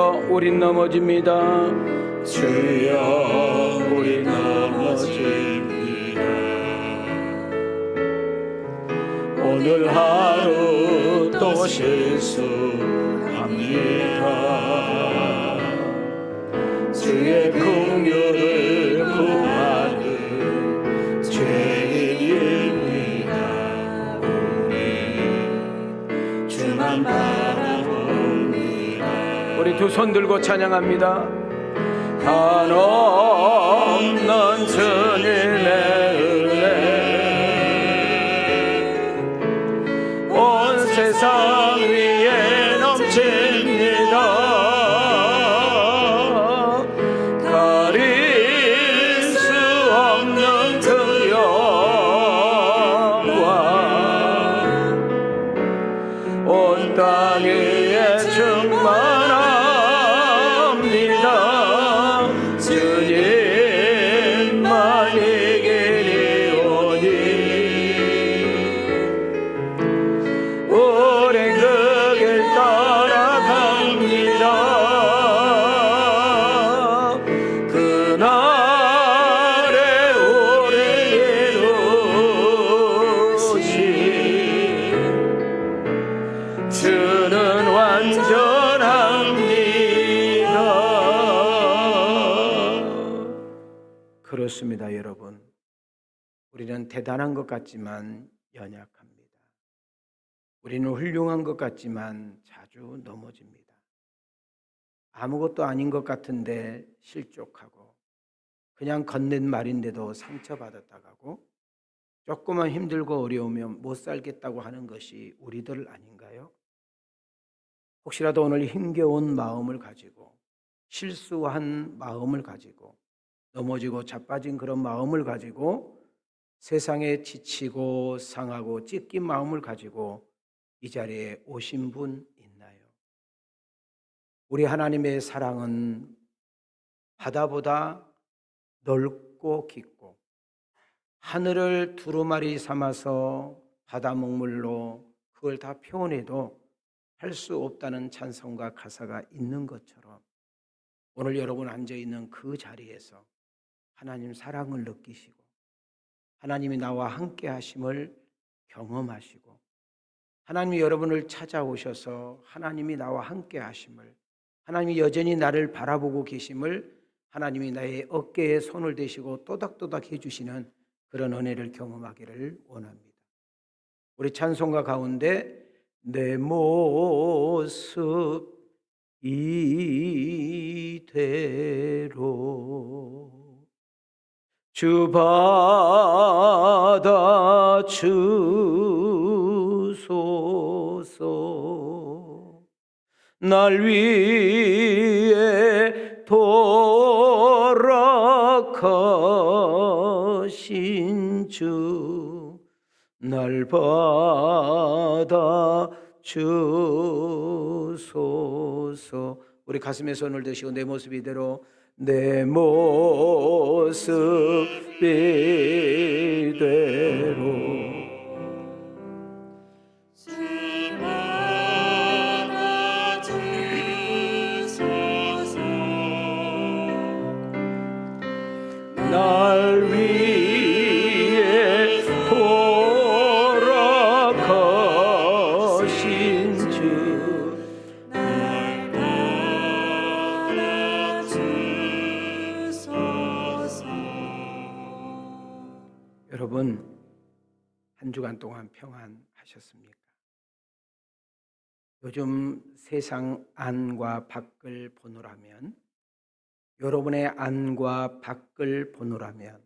주여 우린 넘어집니다. 주여 우리 넘어집니다. 오늘 하루 또 실수합니다. 주의 긍휼을 구하는 죄인입니다. 우리 주만 바라봅니다. 우리 두 손 들고 찬양합니다. 한없는 주님의 은혜 온 세상 위에 넘칩니다. 가릴 수 없는 그 영광 온 땅 위에 충만합니다. 주님만 이기리오니 우리 그 길 따라갑니다. 그날에 우리 이루신 주는 완전합니다. 그렇습니다, 여러분. 우리는 대단한 것 같지만 연약합니다. 우리는 훌륭한 것 같지만 자주 넘어집니다. 아무것도 아닌 것 같은데 실족하고, 그냥 건넨 말인데도 상처받았다가고, 조금만 힘들고 어려우면 못 살겠다고 하는 것이 우리들 아닌가요? 혹시라도 오늘 힘겨운 마음을 가지고, 실수한 마음을 가지고, 넘어지고 자빠진 그런 마음을 가지고, 세상에 지치고 상하고 찢긴 마음을 가지고 이 자리에 오신 분 있나요? 우리 하나님의 사랑은 바다보다 넓고 깊고, 하늘을 두루마리 삼아서 바다 먹물로 그걸 다 표현해도 할 수 없다는 찬송과 가사가 있는 것처럼, 오늘 여러분 앉아있는 그 자리에서 하나님 사랑을 느끼시고, 하나님이 나와 함께 하심을 경험하시고, 하나님이 여러분을 찾아오셔서 하나님이 나와 함께 하심을, 하나님이 여전히 나를 바라보고 계심을, 하나님이 나의 어깨에 손을 대시고 또닥또닥 해주시는 그런 은혜를 경험하기를 원합니다. 우리 찬송가 가운데 내 모습 이대로 주 받아주소서. 날 위해 돌아가신 주 날 받아주소서. 우리 가슴에 손을 드시고 내 모습 이대로, 내 모습 이대로 날 위해 돌아가신 주 날 받아주소서. 여러분, 한 주간 동안 평안하셨습니까? 요즘 세상 안과 밖을 보노라면, 여러분의 안과 밖을 보노라면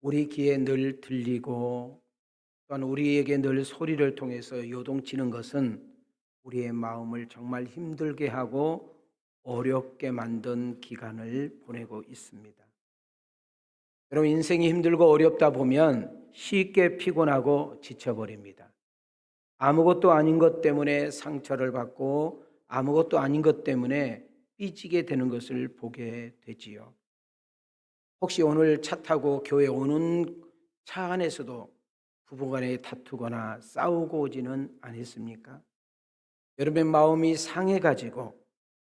우리 귀에 늘 들리고 또한 우리에게 늘 소리를 통해서 요동치는 것은 우리의 마음을 정말 힘들게 하고 어렵게 만든 기간을 보내고 있습니다. 여러분, 인생이 힘들고 어렵다 보면 쉽게 피곤하고 지쳐버립니다. 아무것도 아닌 것 때문에 상처를 받고 아무것도 아닌 것 때문에 삐지게 되는 것을 보게 되지요. 혹시 오늘 차 타고 교회 오는 차 안에서도 부부간에 다투거나 싸우고 오지는 않았습니까? 여러분의 마음이 상해가지고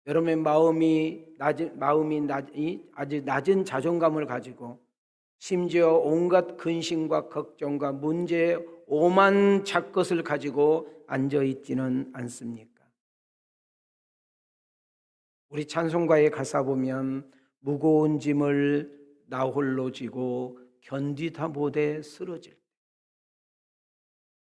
여러분의 아주 낮은 자존감을 가지고 심지어 온갖 근심과 걱정과 문제에 오만 잡것을 가지고 앉아 있지는 않습니까? 우리 찬송가의 가사 보면 무거운 짐을 나 홀로 지고 견디다 못해 쓰러질 때,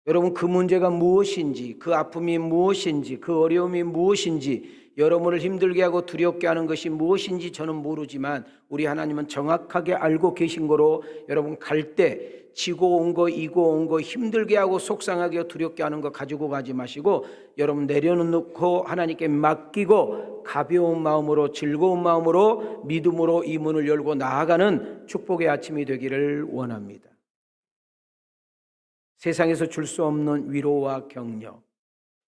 여러분 그 문제가 무엇인지, 그 아픔이 무엇인지, 그 어려움이 무엇인지, 여러분을 힘들게 하고 두렵게 하는 것이 무엇인지 저는 모르지만 우리 하나님은 정확하게 알고 계신 거로, 여러분 갈 때 지고 온 거, 이고 온 거, 힘들게 하고 속상하게 두렵게 하는 거 가지고 가지 마시고 여러분 내려놓고 하나님께 맡기고 가벼운 마음으로, 즐거운 마음으로, 믿음으로 이 문을 열고 나아가는 축복의 아침이 되기를 원합니다. 세상에서 줄 수 없는 위로와 격려,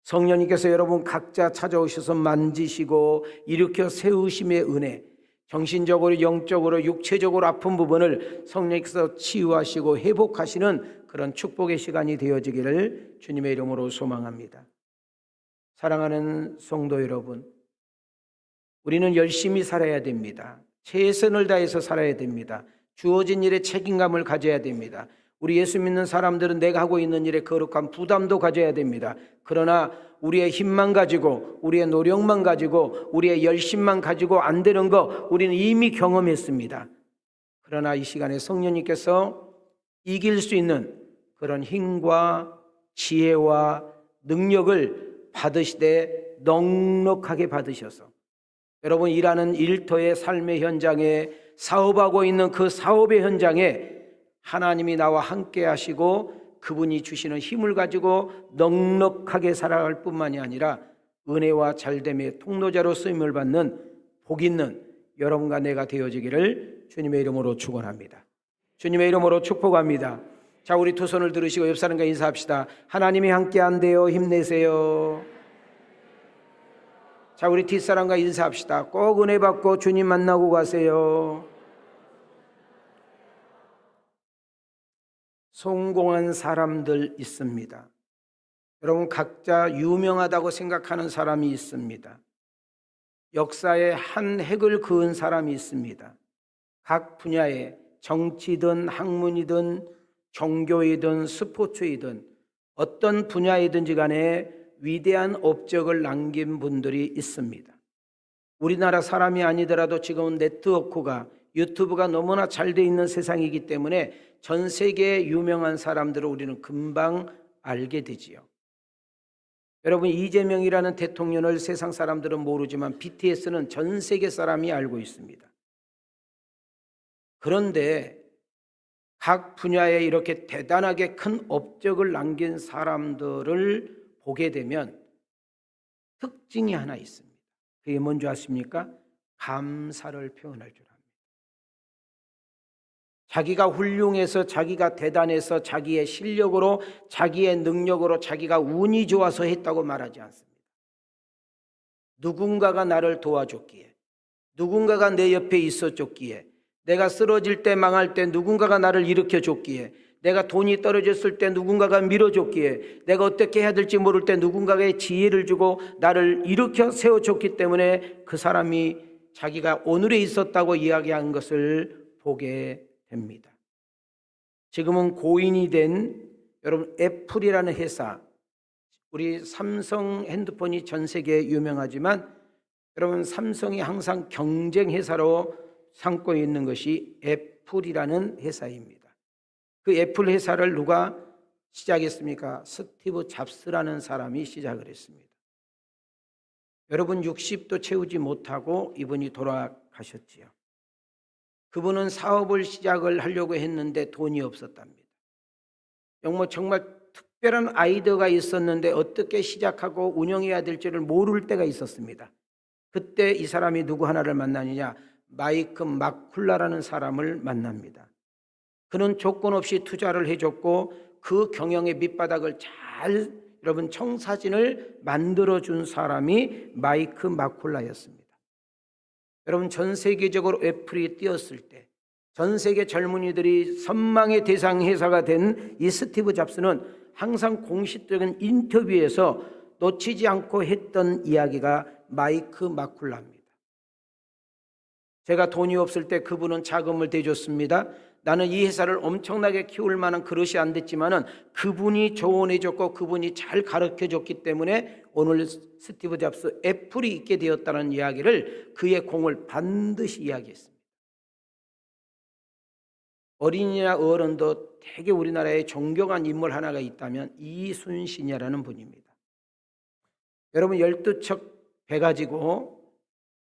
성령님께서 여러분 각자 찾아오셔서 만지시고 일으켜 세우심의 은혜, 정신적으로, 영적으로, 육체적으로 아픈 부분을 성령께서 치유하시고 회복하시는 그런 축복의 시간이 되어지기를 주님의 이름으로 소망합니다. 사랑하는 성도 여러분, 우리는 열심히 살아야 됩니다. 최선을 다해서 살아야 됩니다. 주어진 일에 책임감을 가져야 됩니다. 우리 예수 믿는 사람들은 내가 하고 있는 일에 거룩한 부담도 가져야 됩니다. 그러나 우리의 힘만 가지고, 우리의 노력만 가지고, 우리의 열심만 가지고 안 되는 거 우리는 이미 경험했습니다. 그러나 이 시간에 성령님께서 이길 수 있는 그런 힘과 지혜와 능력을 받으시되 넉넉하게 받으셔서 여러분 일하는 일터의 삶의 현장에, 사업하고 있는 그 사업의 현장에 하나님이 나와 함께 하시고 그분이 주시는 힘을 가지고 넉넉하게 살아갈 뿐만이 아니라 은혜와 잘됨의 통로자로 쓰임을 받는 복 있는 여러분과 내가 되어지기를 주님의 이름으로 축원합니다. 주님의 이름으로 축복합니다. 자, 우리 두 손을 들으시고 옆 사람과 인사합시다. 하나님이 함께 한대요. 힘내세요. 자, 우리 뒷사람과 인사합시다. 꼭 은혜 받고 주님 만나고 가세요. 성공한 사람들 있습니다. 여러분 각자 유명하다고 생각하는 사람이 있습니다. 역사에 한 획을 그은 사람이 있습니다. 각 분야에 정치든 학문이든 종교이든 스포츠이든 어떤 분야이든지 간에 위대한 업적을 남긴 분들이 있습니다. 우리나라 사람이 아니더라도 지금은 네트워크가, 유튜브가 너무나 잘 돼 있는 세상이기 때문에 전 세계의 유명한 사람들을 우리는 금방 알게 되지요. 여러분 이재명이라는 대통령을 세상 사람들은 모르지만 BTS는 전 세계 사람이 알고 있습니다. 그런데 각 분야에 이렇게 대단하게 큰 업적을 남긴 사람들을 보게 되면 특징이 하나 있습니다. 그게 뭔지 아십니까? 감사를 표현할 줄 압니다. 자기가 훌륭해서, 자기가 대단해서, 자기의 실력으로, 자기의 능력으로, 자기가 운이 좋아서 했다고 말하지 않습니다. 누군가가 나를 도와줬기에, 누군가가 내 옆에 있어줬기에, 내가 쓰러질 때, 망할 때 누군가가 나를 일으켜줬기에, 내가 돈이 떨어졌을 때 누군가가 밀어줬기에, 내가 어떻게 해야 될지 모를 때 누군가의 지혜를 주고 나를 일으켜 세워줬기 때문에 그 사람이 자기가 오늘에 있었다고 이야기한 것을 보게 됩니다. 지금은 고인이 된 여러분 애플이라는 회사, 우리 삼성 핸드폰이 전 세계에 유명하지만 여러분 삼성이 항상 경쟁 회사로 삼고 있는 것이 애플이라는 회사입니다. 그 애플 회사를 누가 시작했습니까? 스티브 잡스라는 사람이 시작을 했습니다. 여러분 60도 채우지 못하고 이분이 돌아가셨지요. 그분은 사업을 시작을 하려고 했는데 돈이 없었답니다. 정말 특별한 아이디어가 있었는데 어떻게 시작하고 운영해야 될지를 모를 때가 있었습니다. 그때 이 사람이 누구 하나를 만나느냐? 마이크 마쿨라라는 사람을 만납니다. 그는 조건 없이 투자를 해줬고 그 경영의 밑바닥을 잘 여러분 청사진을 만들어준 사람이 마이크 마쿨라였습니다. 여러분 전 세계적으로 애플이 뛰었을 때 전 세계 젊은이들이 선망의 대상 회사가 된 이 스티브 잡스는 항상 공식적인 인터뷰에서 놓치지 않고 했던 이야기가 마이크 마쿨라입니다. 제가 돈이 없을 때 그분은 자금을 대줬습니다. 나는 이 회사를 엄청나게 키울 만한 그릇이 안 됐지만은 그분이 조언해 줬고 그분이 잘 가르쳐 줬기 때문에 오늘 스티브 잡스 애플이 있게 되었다는 이야기를, 그의 공을 반드시 이야기했습니다. 어린이나 어른도 되게 우리나라에 존경한 인물 하나가 있다면 이순신이라는 분입니다. 여러분, 12척 배 가지고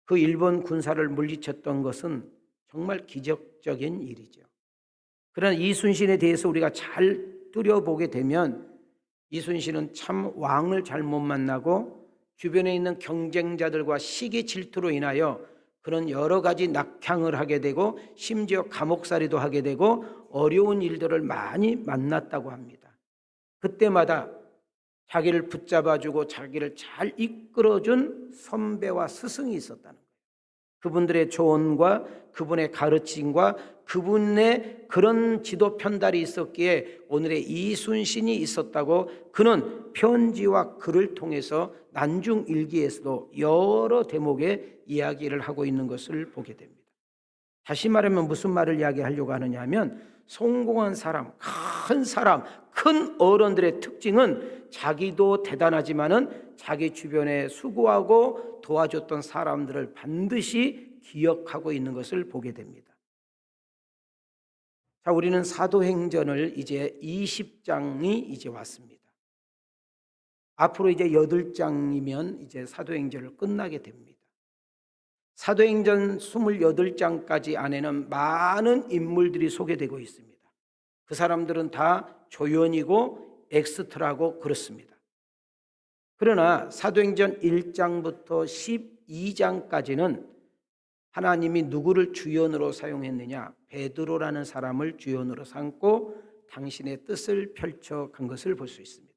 그 일본 군사를 물리쳤던 것은 정말 기적적인 일이죠. 그러나 이순신에 대해서 우리가 잘 뚜려보게 되면 이순신은 참 왕을 잘못 만나고 주변에 있는 경쟁자들과 시기 질투로 인하여 그런 여러 가지 낙향을 하게 되고 심지어 감옥살이도 하게 되고 어려운 일들을 많이 만났다고 합니다. 그때마다 자기를 붙잡아주고 자기를 잘 이끌어준 선배와 스승이 있었다는 거예요. 그분들의 조언과 그분의 가르침과 그분의 그런 지도 편달이 있었기에 오늘의 이순신이 있었다고 그는 편지와 글을 통해서 난중일기에서도 여러 대목의 이야기를 하고 있는 것을 보게 됩니다. 다시 말하면 무슨 말을 이야기하려고 하느냐 하면, 성공한 사람, 큰 어른들의 특징은 자기도 대단하지만은 자기 주변에 수고하고 도와줬던 사람들을 반드시 기억하고 있는 것을 보게 됩니다. 자, 우리는 사도행전을 이제 20장이 이제 왔습니다. 앞으로 이제 8장이면 이제 사도행전을 끝나게 됩니다. 사도행전 28장까지 안에는 많은 인물들이 소개되고 있습니다. 그 사람들은 다 조연이고 엑스트라고 그렇습니다. 그러나 사도행전 1장부터 12장까지는 하나님이 누구를 주연으로 사용했느냐? 베드로라는 사람을 주연으로 삼고 당신의 뜻을 펼쳐간 것을 볼 수 있습니다.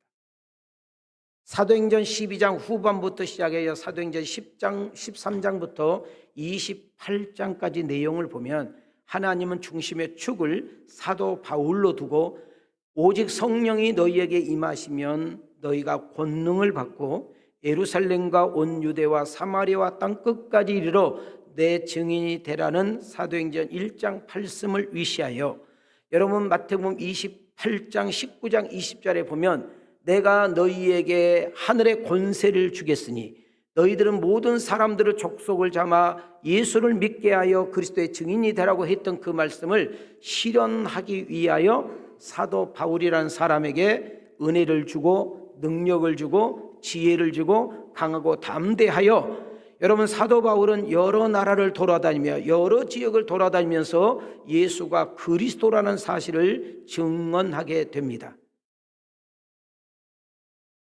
사도행전 12장 후반부터 시작해서 사도행전 10장, 13장부터 28장까지 내용을 보면 하나님은 중심의 축을 사도 바울로 두고 오직 성령이 너희에게 임하시면 너희가 권능을 받고 예루살렘과 온 유대와 사마리아와 땅끝까지 이르러 내 증인이 되라는 사도행전 1장 8sem을 위시하여, 여러분 마태복음 28장 19장 20절에 보면 내가 너희에게 하늘의 권세를 주겠으니 너희들은 모든 사람들의 족속을 잡아 예수를 믿게 하여 그리스도의 증인이 되라고 했던 그 말씀을 실현하기 위하여 사도 바울이라는 사람에게 은혜를 주고 능력을 주고 지혜를 주고 강하고 담대하여, 여러분 사도 바울은 여러 나라를 돌아다니며 여러 지역을 돌아다니면서 예수가 그리스도라는 사실을 증언하게 됩니다.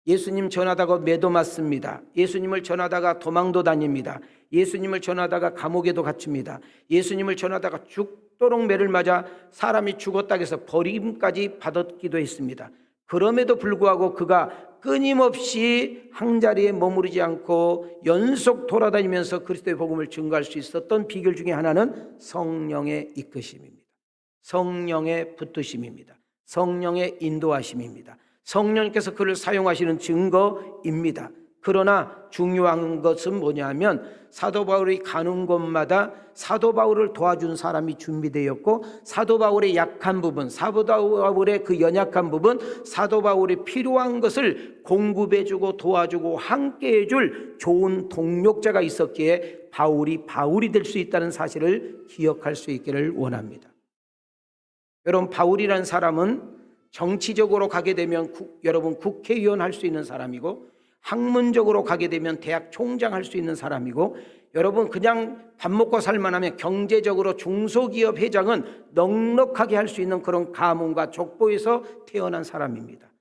예수님 전하다가 매도 맞습니다. 예수님을 전하다가 도망도 다닙니다. 예수님을 전하다가 감옥에도 갇힙니다. 예수님을 전하다가 죽도록 매를 맞아 사람이 죽었다 해서 버림까지 받았기도 했습니다. 그럼에도 불구하고 그가 끊임없이 한자리에 머무르지 않고 연속 돌아다니면서 그리스도의 복음을 증거할 수 있었던 비결 중에 하나는 성령의 이끄심입니다. 성령의 붙드심입니다. 성령의 인도하심입니다. 성령께서 그를 사용하시는 증거입니다. 그러나 중요한 것은 뭐냐면 사도 바울이 가는 곳마다 사도 바울을 도와준 사람이 준비되었고 사도 바울의 약한 부분, 사도 바울의 그 연약한 부분, 사도 바울이 필요한 것을 공급해주고 도와주고 함께해줄 좋은 동력자가 있었기에 바울이 될 수 있다는 사실을 기억할 수 있기를 원합니다. 여러분, 바울이라는 사람은 정치적으로 가게 되면 여러분 국회의원 할 수 있는 사람이고, 학문적으로 가게 되면 대학 총장 할 수 있는 사람이고, 여러분 그냥 밥 먹고 살만하면 경제적으로 중소기업 회장은 넉넉하게 할 수 있는 그런 가문과 족보에서 태어난 사람입니다.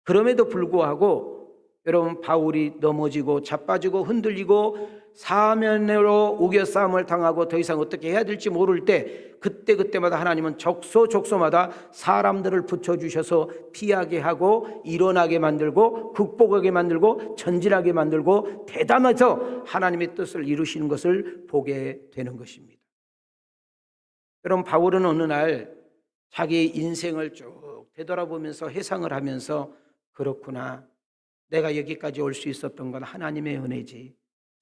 그럼에도 불구하고 여러분 바울이 넘어지고 자빠지고 흔들리고 사면으로 우겨싸움을 당하고 더 이상 어떻게 해야 될지 모를 때 그때마다 하나님은 적소적소마다 사람들을 붙여주셔서 피하게 하고 일어나게 만들고 극복하게 만들고 전진하게 만들고 대담해서 하나님의 뜻을 이루시는 것을 보게 되는 것입니다. 여러분, 바울은 어느 날 자기 인생을 쭉 되돌아보면서 회상을 하면서 그렇구나, 내가 여기까지 올 수 있었던 건 하나님의 은혜지,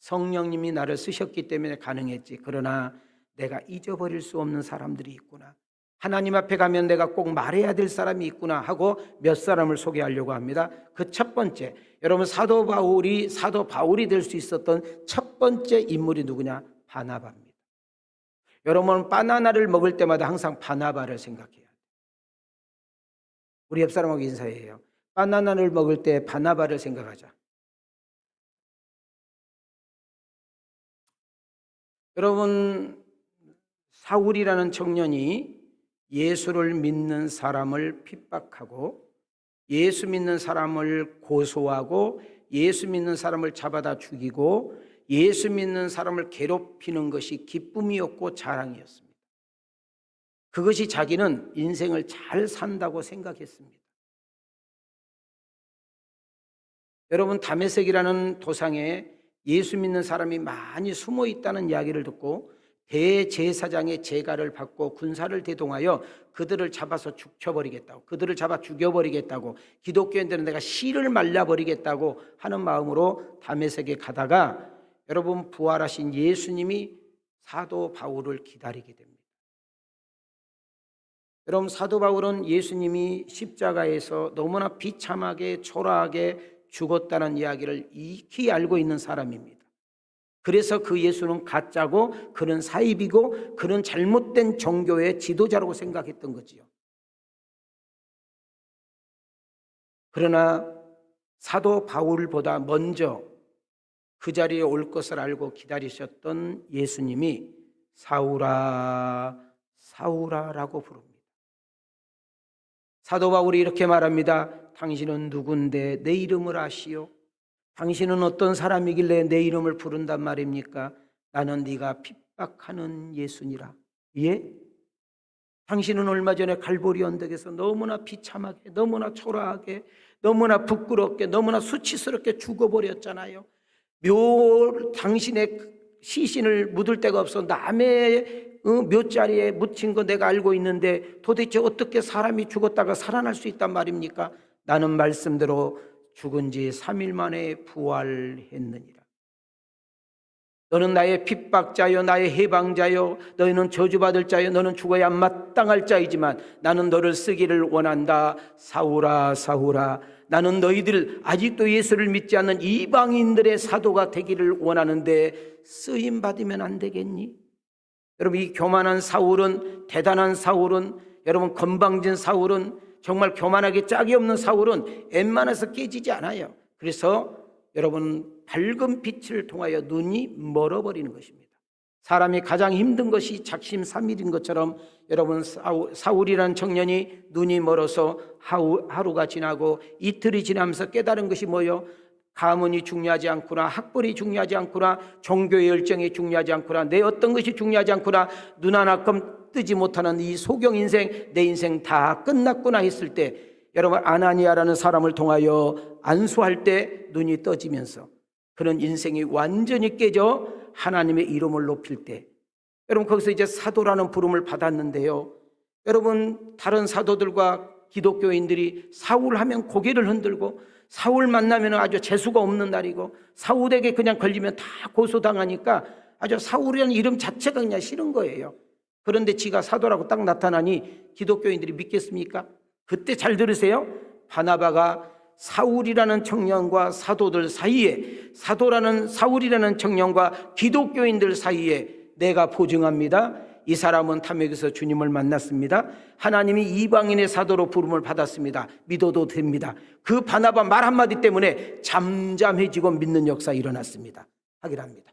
성령님이 나를 쓰셨기 때문에 가능했지. 그러나 내가 잊어버릴 수 없는 사람들이 있구나. 하나님 앞에 가면 내가 꼭 말해야 될 사람이 있구나 하고 몇 사람을 소개하려고 합니다. 그 첫 번째, 여러분 사도 바울이 될 수 있었던 첫 번째 인물이 누구냐? 바나바입니다. 여러분 바나나를 먹을 때마다 항상 바나바를 생각해야 돼요. 우리 옆 사람하고 인사해요. 바나나를 먹을 때 바나바를 생각하자. 여러분 사울이라는 청년이 예수를 믿는 사람을 핍박하고 예수 믿는 사람을 고소하고 예수 믿는 사람을 잡아다 죽이고 예수 믿는 사람을 괴롭히는 것이 기쁨이었고 자랑이었습니다. 그것이 자기는 인생을 잘 산다고 생각했습니다. 여러분 다메섹이라는 도상에 예수 믿는 사람이 많이 숨어 있다는 이야기를 듣고 대제사장의 제가를 받고 군사를 대동하여 그들을 잡아서 죽여버리겠다고, 그들을 잡아 죽여버리겠다고, 기독교인들은 내가 씨를 말려버리겠다고 하는 마음으로 다메섹에 가다가 여러분 부활하신 예수님이 사도 바울을 기다리게 됩니다. 여러분 사도 바울은 예수님이 십자가에서 너무나 비참하게 초라하게 죽었다는 이야기를 익히 알고 있는 사람입니다. 그래서 그 예수는 가짜고 그는 사입이고 그는 잘못된 종교의 지도자라고 생각했던 거지요. 그러나 사도 바울보다 먼저 그 자리에 올 것을 알고 기다리셨던 예수님이 사울아 사울아라고 부릅니다. 사도 바울이 이렇게 말합니다. 당신은 누군데 내 이름을 아시오? 당신은 어떤 사람이길래 내 이름을 부른단 말입니까? 나는 네가 핍박하는 예수니라. 예? 당신은 얼마 전에 갈보리 언덕에서 너무나 비참하게, 너무나 초라하게, 너무나 부끄럽게, 너무나 수치스럽게 죽어버렸잖아요. 당신의 시신을 묻을 데가 없어 남의 묘자리에 묻힌 거 내가 알고 있는데 도대체 어떻게 사람이 죽었다가 살아날 수 있단 말입니까? 나는 말씀대로 죽은 지 3일 만에 부활했느니라. 너는 나의 핍박자요 나의 해방자요 너희는 저주받을 자요 너는 죽어야 마땅할 자이지만 나는 너를 쓰기를 원한다. 사울아 사울아 나는 너희들 아직도 예수를 믿지 않는 이방인들의 사도가 되기를 원하는데 쓰임 받으면 안 되겠니? 여러분 이 교만한 사울은 대단한 사울은 여러분 건방진 사울은 정말 교만하게 짝이 없는 사울은 웬만해서 깨지지 않아요. 그래서 여러분 밝은 빛을 통하여 눈이 멀어버리는 것입니다. 사람이 가장 힘든 것이 작심삼일인 것처럼 여러분 사울이라는 청년이 눈이 멀어서 하루가 지나고 이틀이 지나면서 깨달은 것이 뭐예요? 가문이 중요하지 않구나, 학벌이 중요하지 않구나, 종교의 열정이 중요하지 않구나, 내 어떤 것이 중요하지 않구나, 눈 하나끔 뜨지 못하는 이 소경 인생, 내 인생 다 끝났구나 했을 때 여러분 아나니아라는 사람을 통하여 안수할 때 눈이 떠지면서 그런 인생이 완전히 깨져 하나님의 이름을 높일 때 여러분 거기서 이제 사도라는 부름을 받았는데요. 여러분 다른 사도들과 기독교인들이 사울 하면 고개를 흔들고 사울 만나면 아주 재수가 없는 날이고 사울에게 그냥 걸리면 다 고소당하니까 아주 사울이라는 이름 자체가 그냥 싫은 거예요. 그런데 지가 사도라고 딱 나타나니 기독교인들이 믿겠습니까? 그때 잘 들으세요. 바나바가 사울이라는 청년과 사도들 사이에 사울이라는 청년과 기독교인들 사이에 내가 보증합니다. 이 사람은 탐욕에서 주님을 만났습니다. 하나님이 이방인의 사도로 부름을 받았습니다. 믿어도 됩니다. 그 바나바 말 한마디 때문에 잠잠해지고 믿는 역사 일어났습니다. 하기를 합니다.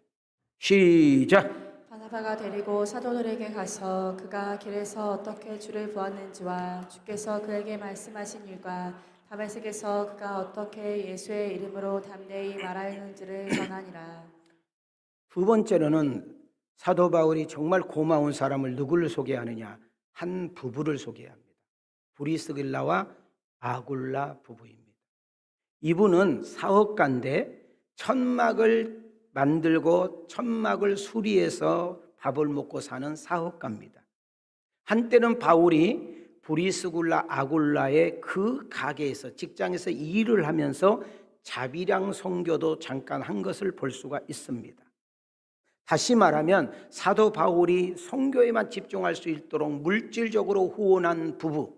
시작. 바나바가 데리고 사도들에게 가서 그가 길에서 어떻게 주를 보았는지와 주께서 그에게 말씀하신 일과 다메섹에서 그가 어떻게 예수의 이름으로 담대히 말하였는지를 전하니라. 두 번째로는 사도 바울이 정말 고마운 사람을 누구를 소개하느냐? 한 부부를 소개합니다. 브리스길라와 아굴라 부부입니다. 이분은 사업가인데 천막을 만들고 천막을 수리해서 밥을 먹고 사는 사업가입니다. 한때는 바울이 브리스굴라 아굴라의 그 가게에서 직장에서 일을 하면서 자비량 선교도 잠깐 한 것을 볼 수가 있습니다. 다시 말하면 사도 바울이 선교에만 집중할 수 있도록 물질적으로 후원한 부부,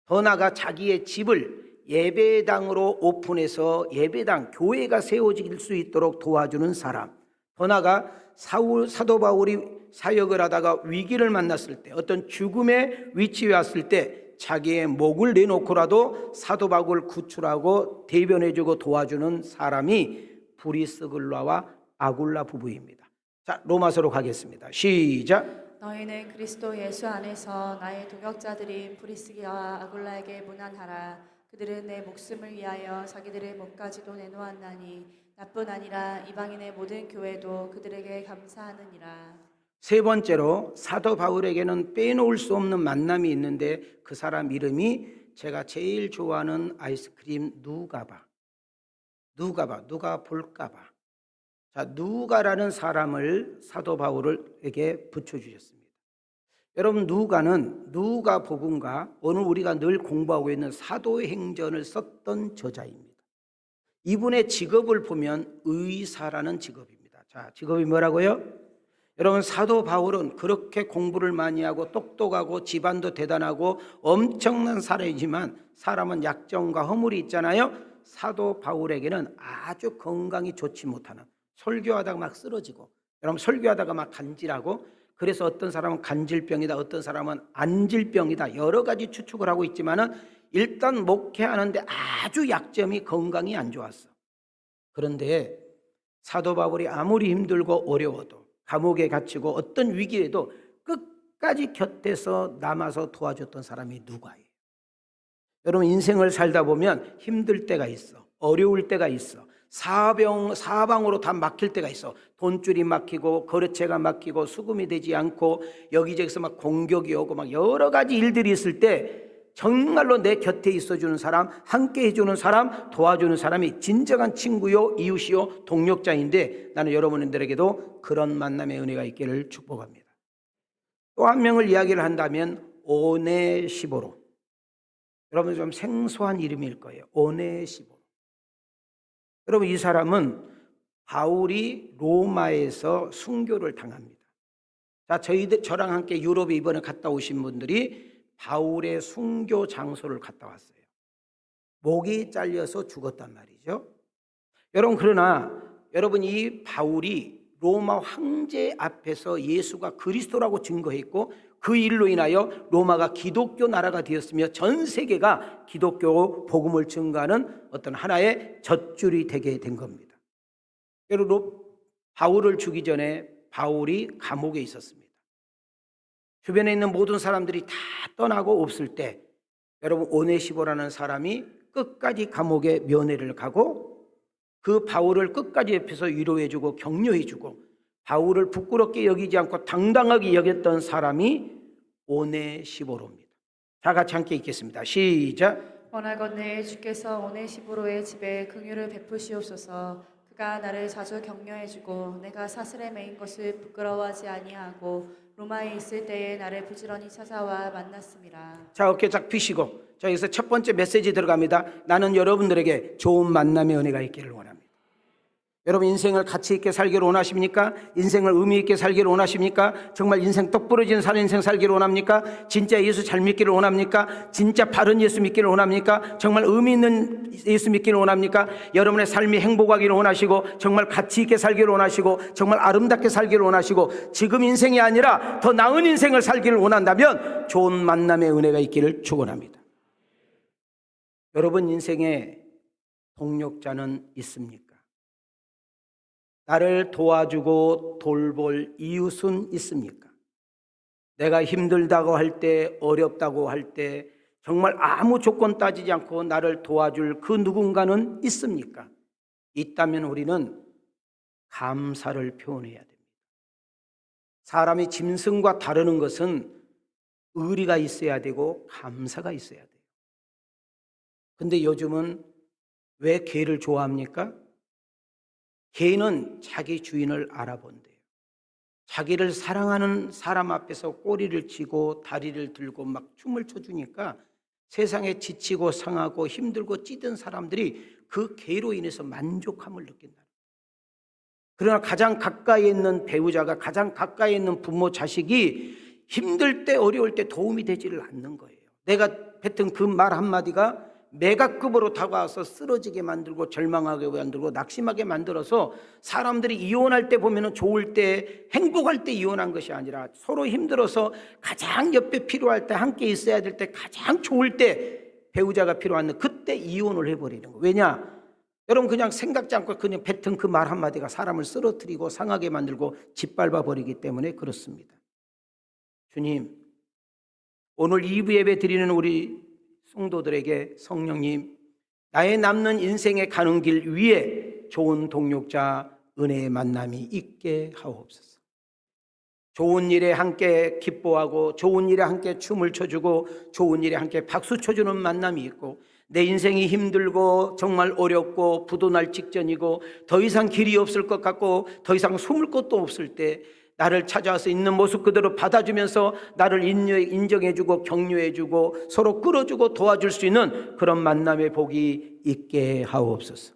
더 나아가 자기의 집을 예배당으로 오픈해서 예배당, 교회가 세워질 수 있도록 도와주는 사람, 더 나아가 사도 바울이 사역을 하다가 위기를 만났을 때, 어떤 죽음의 위치에 왔을 때 자기의 목을 내놓고라도 사도 바울을 구출하고 대변해주고 도와주는 사람이 브리스글라와 아굴라 부부입니다. 자, 로마서로 가겠습니다. 시작. 너희는 그리스도 예수 안에서 나의 동역자들인 브리스기와 아굴라에게 문안하라. 그들은 내 목숨을 위하여 자기들의 몸까지도 내놓았나니 나뿐 아니라 이방인의 모든 교회도 그들에게 감사하느니라. 세 번째로 사도 바울에게는 빼놓을 수 없는 만남이 있는데 그 사람 이름이 제가 제일 좋아하는 아이스크림 누가바. 누가 볼까봐. 자, 누가라는 사람을 사도 바울에게 붙여주셨습니다. 여러분, 누가 복음과 오늘 우리가 늘 공부하고 있는 사도행전을 썼던 저자입니다. 이분의 직업을 보면 의사라는 직업입니다. 자, 직업이 뭐라고요? 여러분, 사도 바울은 그렇게 공부를 많이 하고 똑똑하고 집안도 대단하고 엄청난 사람이지만 사람은 약점과 허물이 있잖아요. 사도 바울에게는 아주 건강이 좋지 못하는, 설교하다가 막 쓰러지고, 여러분 설교하다가 막 간질하고, 그래서 어떤 사람은 간질병이다, 어떤 사람은 안질병이다, 여러 가지 추측을 하고 있지만은 일단 목회하는데 아주 약점이 건강이 안 좋았어. 그런데 사도 바울이 아무리 힘들고 어려워도, 감옥에 갇히고 어떤 위기에도 끝까지 곁에서 남아서 도와줬던 사람이 누가예요. 여러분, 인생을 살다 보면 힘들 때가 있어, 어려울 때가 있어, 사방으로 다 막힐 때가 있어. 돈줄이 막히고 거래처가 막히고 수금이 되지 않고 여기저기서 막 공격이 오고 막 여러 가지 일들이 있을 때 정말로 내 곁에 있어주는 사람, 함께 해주는 사람, 도와주는 사람이 진정한 친구요, 이웃이요, 동력자인데 나는 여러분들에게도 그런 만남의 은혜가 있기를 축복합니다. 또 한 명을 이야기를 한다면 오네시보로. 여러분, 좀 생소한 이름일 거예요. 오네시보로. 여러분, 이 사람은 바울이 로마에서 순교를 당합니다. 자, 저랑 함께 유럽에 이번에 갔다 오신 분들이 바울의 순교 장소를 갔다 왔어요. 목이 잘려서 죽었단 말이죠. 여러분, 그러나 여러분, 이 바울이 로마 황제 앞에서 예수가 그리스도라고 증거했고 그 일로 인하여 로마가 기독교 나라가 되었으며 전 세계가 기독교 복음을 증거하는 어떤 하나의 젖줄이 되게 된 겁니다. 여러분, 바울을 주기 전에 바울이 감옥에 있었습니다. 주변에 있는 모든 사람들이 다 떠나고 없을 때 여러분, 오네시보라는 사람이 끝까지 감옥에 면회를 가고 그 바울을 끝까지 옆에서 위로해주고 격려해주고 바울을 부끄럽게 여기지 않고 당당하게 여겼던 사람이 오네시보로입니다. 다 같이 함께 읽겠습니다. 시작. 원하건대 주께서 오네시보로의 집에 긍휼을 베푸시옵소서. 그가 나를 자주 격려해주고 내가 사슬에 매인 것을 부끄러워하지 아니하고 로마에 있을 때에 나를 부지런히 찾아와 만났습니다. 자, 어깨 쫙 펴시고 자, 여기서 첫 번째 메시지 들어갑니다. 나는 여러분들에게 좋은 만남의 은혜가 있기를 원합니다. 여러분, 인생을 가치 있게 살기를 원하십니까? 인생을 의미 있게 살기를 원하십니까? 정말 인생 똑부러진 사는 인생 살기를 원합니까? 진짜 예수 잘 믿기를 원합니까? 진짜 바른 예수 믿기를 원합니까? 정말 의미 있는 예수 믿기를 원합니까? 여러분의 삶이 행복하기를 원하시고 정말 가치 있게 살기를 원하시고 정말 아름답게 살기를 원하시고 지금 인생이 아니라 더 나은 인생을 살기를 원한다면 좋은 만남의 은혜가 있기를 축원합니다. 여러분 인생에 동력자는 있습니까? 나를 도와주고 돌볼 이웃은 있습니까? 내가 힘들다고 할 때, 어렵다고 할 때 정말 아무 조건 따지지 않고 나를 도와줄 그 누군가는 있습니까? 있다면 우리는 감사를 표현해야 됩니다. 사람이 짐승과 다르는 것은 의리가 있어야 되고 감사가 있어야 돼요. 근데 요즘은 왜 개를 좋아합니까? 개는 자기 주인을 알아본대요. 자기를 사랑하는 사람 앞에서 꼬리를 치고 다리를 들고 막 춤을 춰주니까 세상에 지치고 상하고 힘들고 찌든 사람들이 그 개로 인해서 만족함을 느낀다. 그러나 가장 가까이 있는 배우자가, 가장 가까이 있는 부모, 자식이 힘들 때, 어려울 때 도움이 되지를 않는 거예요. 내가 뱉은 그 말 한마디가 메가급으로 다가와서 쓰러지게 만들고, 절망하게 만들고, 낙심하게 만들어서 사람들이 이혼할 때 보면은 좋을 때, 행복할 때 이혼한 것이 아니라 서로 힘들어서 가장 옆에 필요할 때, 함께 있어야 될 때, 가장 좋을 때 배우자가 필요한 그때 이혼을 해버리는 거예요. 왜냐? 여러분, 그냥 생각지 않고 그냥 뱉은 그 말 한마디가 사람을 쓰러뜨리고 상하게 만들고 짓밟아 버리기 때문에 그렇습니다. 주님, 오늘 2부 예배 드리는 우리 성도들에게 성령님, 나의 남는 인생에 가는 길 위에 좋은 동력자, 은혜의 만남이 있게 하옵소서. 좋은 일에 함께 기뻐하고, 좋은 일에 함께 춤을 춰주고, 좋은 일에 함께 박수 쳐주는 만남이 있고, 내 인생이 힘들고 정말 어렵고 부도날 직전이고 더 이상 길이 없을 것 같고 더 이상 숨을 곳도 없을 때 나를 찾아와서 있는 모습 그대로 받아주면서 나를 인정해주고 격려해주고 서로 끌어주고 도와줄 수 있는 그런 만남의 복이 있게 하옵소서.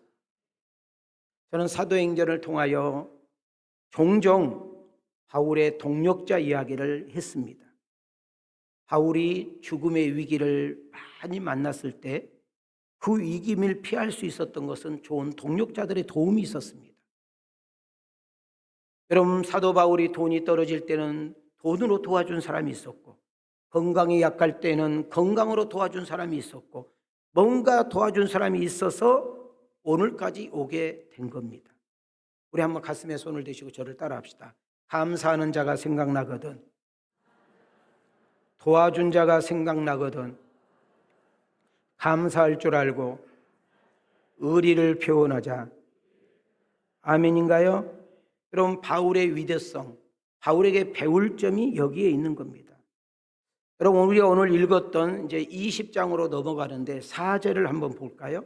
저는 사도행전을 통하여 종종 바울의 동력자 이야기를 했습니다. 바울이 죽음의 위기를 많이 만났을 때 그 위기를 피할 수 있었던 것은 좋은 동력자들의 도움이 있었습니다. 여러분, 사도 바울이 돈이 떨어질 때는 돈으로 도와준 사람이 있었고, 건강이 약할 때는 건강으로 도와준 사람이 있었고, 뭔가 도와준 사람이 있어서 오늘까지 오게 된 겁니다. 우리 한번 가슴에 손을 대시고 저를 따라합시다. 감사하는 자가 생각나거든, 도와준 자가 생각나거든, 감사할 줄 알고 의리를 표현하자. 아멘인가요? 여러분, 바울의 위대성, 바울에게 배울 점이 여기에 있는 겁니다. 여러분, 우리가 오늘 읽었던 이제 20장으로 넘어가는데 4절을 한번 볼까요?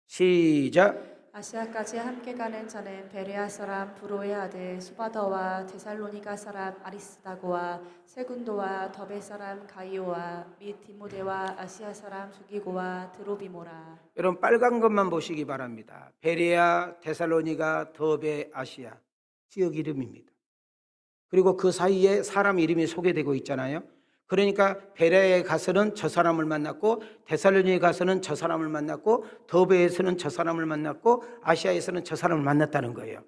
시작. 아시아까지 함께 가는 자는 베레아 사람 브로의 아들 소바더와 데살로니가 사람 아리스다고와 세군도와 더베 사람 가이오와 및 디모데와 아시아 사람 수기고와 드로비모라. 여러분, 빨간 것만 보시기 바랍니다. 베레아, 데살로니가, 더베, 아시아 지역 이름입니다. 그리고 그 사이에 사람 이름이 소개되고 있잖아요. 그러니까 베레아에 가서는 저 사람을 만났고, 데살로니에 가서는 저 사람을 만났고, 더베에서는 저 사람을 만났고, 아시아에서는 저 사람을 만났다는 거예요.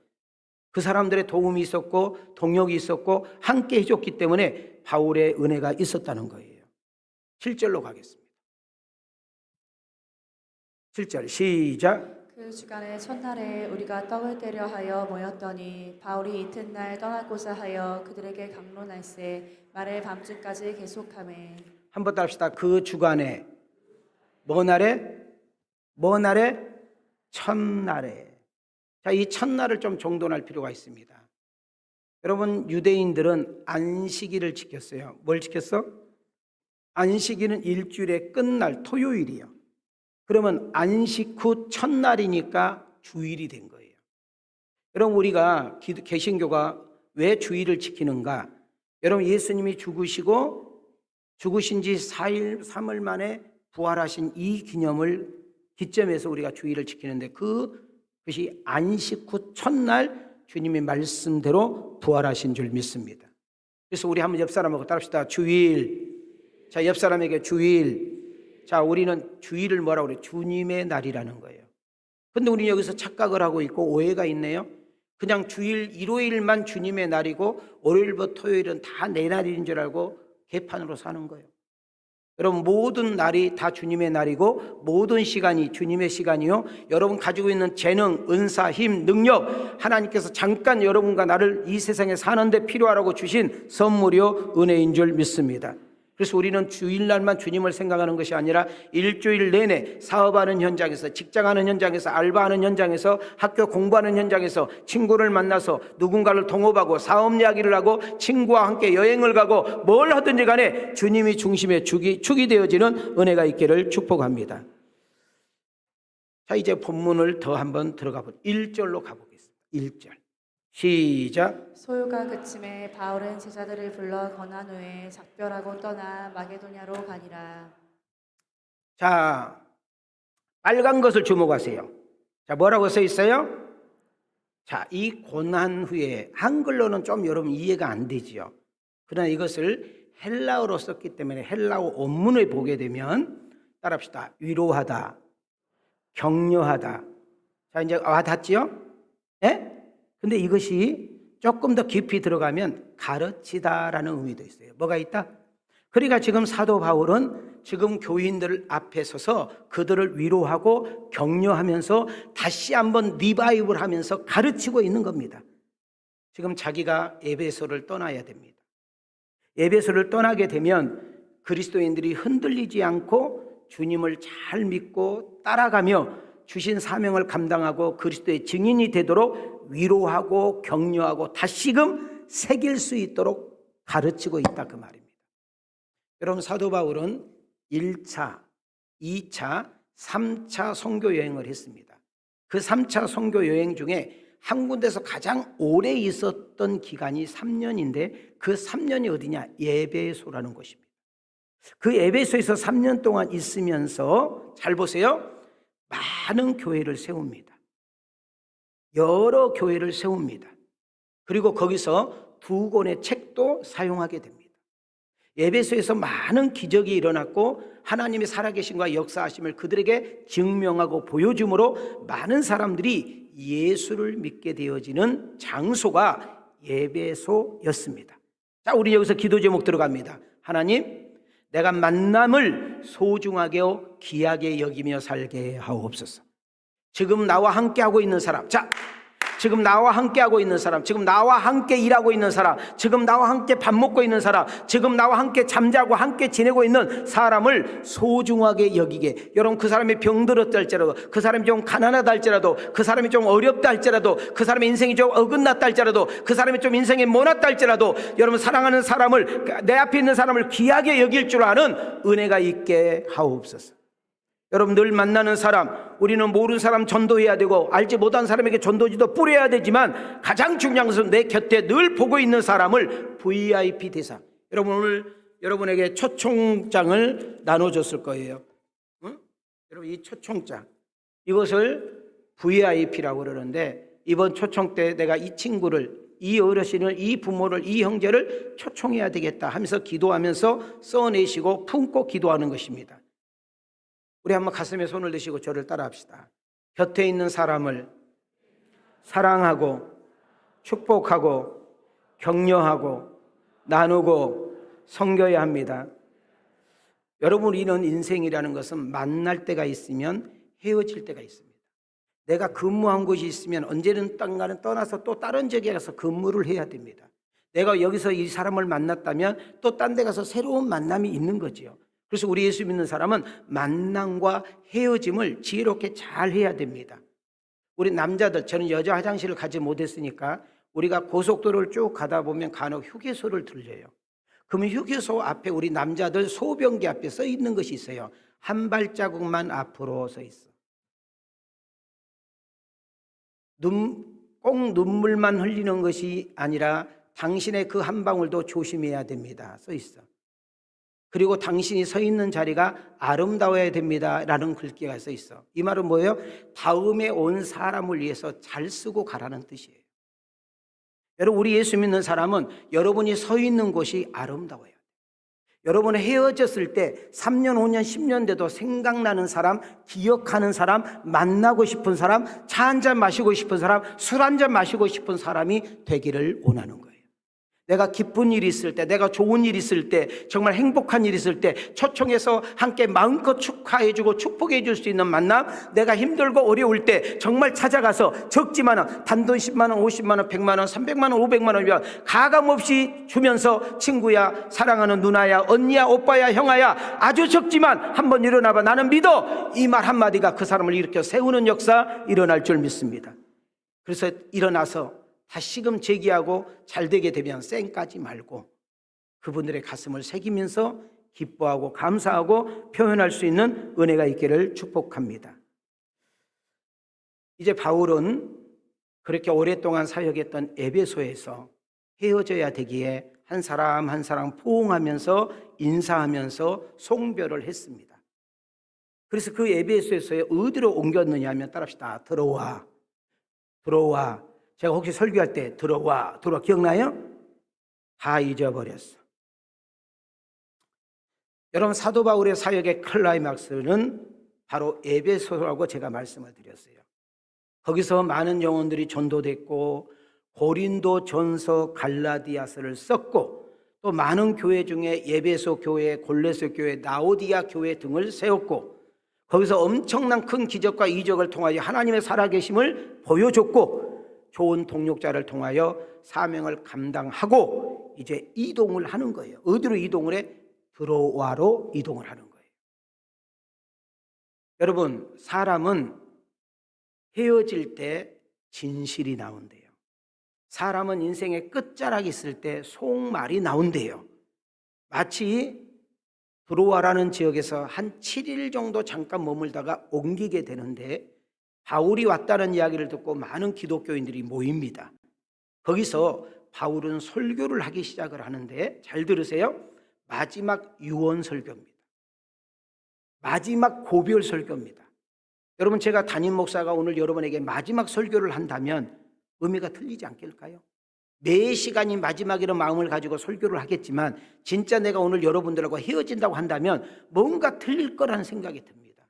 그 사람들의 도움이 있었고 동력이 있었고 함께 해줬기 때문에 바울의 은혜가 있었다는 거예요. 7절로 가겠습니다. 7절 시작. 그 주간의 첫날에 우리가 떡을 떼려 하여 모였더니 바울이 이튿날 떠나고자 하여 그들에게 강론할세 말을 밤중까지 계속하매. 한번 더 합시다. 그 주간에 뭐 날에? 뭐 날에? 첫날에. 자, 이 첫날을 좀 정돈할 필요가 있습니다. 여러분, 유대인들은 안식일을 지켰어요. 뭘 지켰어? 안식일은 일주일의 끝날 토요일이요. 그러면 안식 후 첫날이니까 주일이 된 거예요. 여러분, 우리가 개신교가 왜 주일을 지키는가? 여러분, 예수님이 죽으시고 죽으신 지 4일 3일 만에 부활하신 이 기념을 기점해서 우리가 주일을 지키는데, 그것이 안식 후 첫날 주님의 말씀대로 부활하신 줄 믿습니다. 그래서 우리 한번 옆 사람하고 따라합시다. 주일. 자, 옆 사람에게 주일. 자, 우리는 주일을 뭐라고 그래요? 주님의 날이라는 거예요. 근데 우리는 여기서 착각을 하고 있고 오해가 있네요. 그냥 주일 일요일만 주님의 날이고 월요일부터 토요일은 다 내 날인 줄 알고 개판으로 사는 거예요. 여러분, 모든 날이 다 주님의 날이고 모든 시간이 주님의 시간이요, 여러분 가지고 있는 재능, 은사, 힘, 능력, 하나님께서 잠깐 여러분과 나를 이 세상에 사는데 필요하라고 주신 선물이요 은혜인 줄 믿습니다. 그래서 우리는 주일날만 주님을 생각하는 것이 아니라 일주일 내내 사업하는 현장에서, 직장하는 현장에서, 알바하는 현장에서, 학교 공부하는 현장에서, 친구를 만나서 누군가를 동업하고 사업 이야기를 하고 친구와 함께 여행을 가고 뭘 하든지 간에 주님이 중심의 축이 되어지는 은혜가 있기를 축복합니다. 자, 이제 본문을 더 한번 들어가 보죠. 1절로 가보겠습니다. 1절 시작. 소요가 그침에 바울은 제자들을 불러 권한 후에 작별하고 떠나 마게도냐로 가니라. 자, 빨간 것을 주목하세요. 자, 뭐라고 써 있어요? 자, 이 고난 후에 한글로는 좀 여러분 이해가 안 되지요. 그러나 이것을 헬라어로 썼기 때문에 헬라어 원문을 보게 되면 따라합시다. 위로하다, 격려하다. 자, 이제 와닿지요? 예? 근데 이것이 조금 더 깊이 들어가면 가르치다라는 의미도 있어요. 뭐가 있다? 그러니까 지금 사도 바울은 지금 교인들 앞에 서서 그들을 위로하고 격려하면서 다시 한번 리바이벌 하면서 가르치고 있는 겁니다. 지금 자기가 에베소를 떠나야 됩니다. 에베소를 떠나게 되면 그리스도인들이 흔들리지 않고 주님을 잘 믿고 따라가며 주신 사명을 감당하고 그리스도의 증인이 되도록 위로하고 격려하고 다시금 새길 수 있도록 가르치고 있다 그 말입니다. 여러분, 사도 바울은 1차, 2차, 3차 선교 여행을 했습니다. 그 3차 선교 여행 중에 한 군데서 가장 오래 있었던 기간이 3년인데 그 3년이 어디냐? 에베소라는 곳입니다. 그 에베소에서 3년 동안 있으면서 잘 보세요. 많은 교회를 세웁니다. 여러 교회를 세웁니다. 그리고 거기서 2권의 책도 사용하게 됩니다. 에베소에서 많은 기적이 일어났고 하나님의 살아계심과 역사하심을 그들에게 증명하고 보여줌으로 많은 사람들이 예수를 믿게 되어지는 장소가 에베소였습니다. 자, 우리 여기서 기도 제목 들어갑니다. 하나님, 내가 만남을 소중하게 귀하게 여기며 살게 하옵소서. 지금 나와 함께하고 있는 사람, 자, 지금 나와 함께하고 있는 사람, 지금 나와 함께 일하고 있는 사람, 지금 나와 함께 밥 먹고 있는 사람, 지금 나와 함께 잠자고 함께 지내고 있는 사람을 소중하게 여기게. 여러분, 그 사람이 병들었다 할지라도, 그 사람이 좀 가난하다 할지라도, 그 사람이 좀 어렵다 할지라도, 그 사람의 인생이 좀 어긋났다 할지라도, 그 사람이 좀 인생이 모났다 할지라도 여러분, 사랑하는 사람을, 내 앞에 있는 사람을 귀하게 여길 줄 아는 은혜가 있게 하옵소서. 여러분, 늘 만나는 사람, 우리는 모르는 사람 전도해야 되고 알지 못한 사람에게 전도지도 뿌려야 되지만 가장 중요한 것은 내 곁에 늘 보고 있는 사람을 VIP 대상. 여러분, 오늘 여러분에게 초청장을 나눠줬을 거예요. 응? 여러분, 이 초청장, 이것을 VIP라고 그러는데 이번 초청 때 내가 이 친구를, 이 어르신을, 이 부모를, 이 형제를 초청해야 되겠다 하면서 기도하면서 써내시고 품고 기도하는 것입니다. 우리 한번 가슴에 손을 드시고 저를 따라합시다. 곁에 있는 사람을 사랑하고 축복하고 격려하고 나누고 섬겨야 합니다. 여러분, 우리는 인생이라는 것은 만날 때가 있으면 헤어질 때가 있습니다. 내가 근무한 곳이 있으면 언제든가는 떠나서 또 다른 지역에 가서 근무를 해야 됩니다. 내가 여기서 이 사람을 만났다면 또 딴 데 가서 새로운 만남이 있는 거지요. 그래서 우리 예수 믿는 사람은 만남과 헤어짐을 지혜롭게 잘 해야 됩니다. 우리 남자들, 저는 여자 화장실을 가지 못했으니까 우리가 고속도로를 쭉 가다 보면 간혹 휴게소를 들려요. 그러면 휴게소 앞에 우리 남자들 소변기 앞에 써 있는 것이 있어요. 한 발자국만 앞으로 서 있어. 꼭 눈물만 흘리는 것이 아니라 당신의 그 한 방울도 조심해야 됩니다. 써 있어. 그리고 당신이 서 있는 자리가 아름다워야 됩니다 라는 글귀가 써 있어. 이 말은 뭐예요? 다음에 온 사람을 위해서 잘 쓰고 가라는 뜻이에요. 여러분, 우리 예수 믿는 사람은 여러분이 서 있는 곳이 아름다워요. 여러분이 헤어졌을 때 3년, 5년, 10년 돼도 생각나는 사람, 기억하는 사람, 만나고 싶은 사람, 차 한잔 마시고 싶은 사람, 술 한잔 마시고 싶은 사람이 되기를 원하는 거예요. 내가 기쁜 일이 있을 때, 내가 좋은 일이 있을 때, 정말 행복한 일이 있을 때 초청해서 함께 마음껏 축하해주고 축복해 줄 수 있는 만남, 내가 힘들고 어려울 때 정말 찾아가서 적지만 단돈 10만 원, 50만 원, 100만 원, 300만 원, 500만 원이면 가감없이 주면서 친구야, 사랑하는 누나야, 언니야, 오빠야, 형아야, 아주 적지만 한번 일어나봐, 나는 믿어. 이 말 한마디가 그 사람을 일으켜 세우는 역사 일어날 줄 믿습니다. 그래서 일어나서 다시금 재기하고 잘 되게 되면 쌩까지 말고 그분들의 가슴을 새기면서 기뻐하고 감사하고 표현할 수 있는 은혜가 있기를 축복합니다. 이제 바울은 그렇게 오랫동안 사역했던 에베소에서 헤어져야 되기에 한 사람 한 사람 포옹하면서 인사하면서 송별을 했습니다. 그래서 그 에베소에서 어디로 옮겼느냐 하면 따라합시다. 들어와. 제가 혹시 설교할 때 들어와 기억나요? 다 잊어버렸어. 여러분, 사도 바울의 사역의 클라이막스는 바로 에베소라고 제가 말씀을 드렸어요. 거기서 많은 영혼들이 전도됐고 고린도 전서 갈라디아서를 썼고 또 많은 교회 중에 에베소 교회, 골로새 교회, 라오디아 교회 등을 세웠고 거기서 엄청난 큰 기적과 이적을 통하여 하나님의 살아계심을 보여줬고 좋은 동력자를 통하여 사명을 감당하고 이제 이동을 하는 거예요. 어디로 이동을 해? 드로아로 이동을 하는 거예요. 여러분, 사람은 헤어질 때 진실이 나온대요. 사람은 인생의 끝자락이 있을 때 속말이 나온대요. 마치 드로아라는 지역에서 한 7일 정도 잠깐 머물다가 옮기게 되는데 바울이 왔다는 이야기를 듣고 많은 기독교인들이 모입니다. 거기서 바울은 설교를 하기 시작을 하는데 잘 들으세요. 마지막 유언 설교입니다. 마지막 고별 설교입니다. 여러분, 제가 담임 목사가 오늘 여러분에게 마지막 설교를 한다면 의미가 틀리지 않을까요? 매 시간이 마지막이라는 마음을 가지고 설교를 하겠지만 진짜 내가 오늘 여러분들하고 헤어진다고 한다면 뭔가 틀릴 거라는 생각이 듭니다.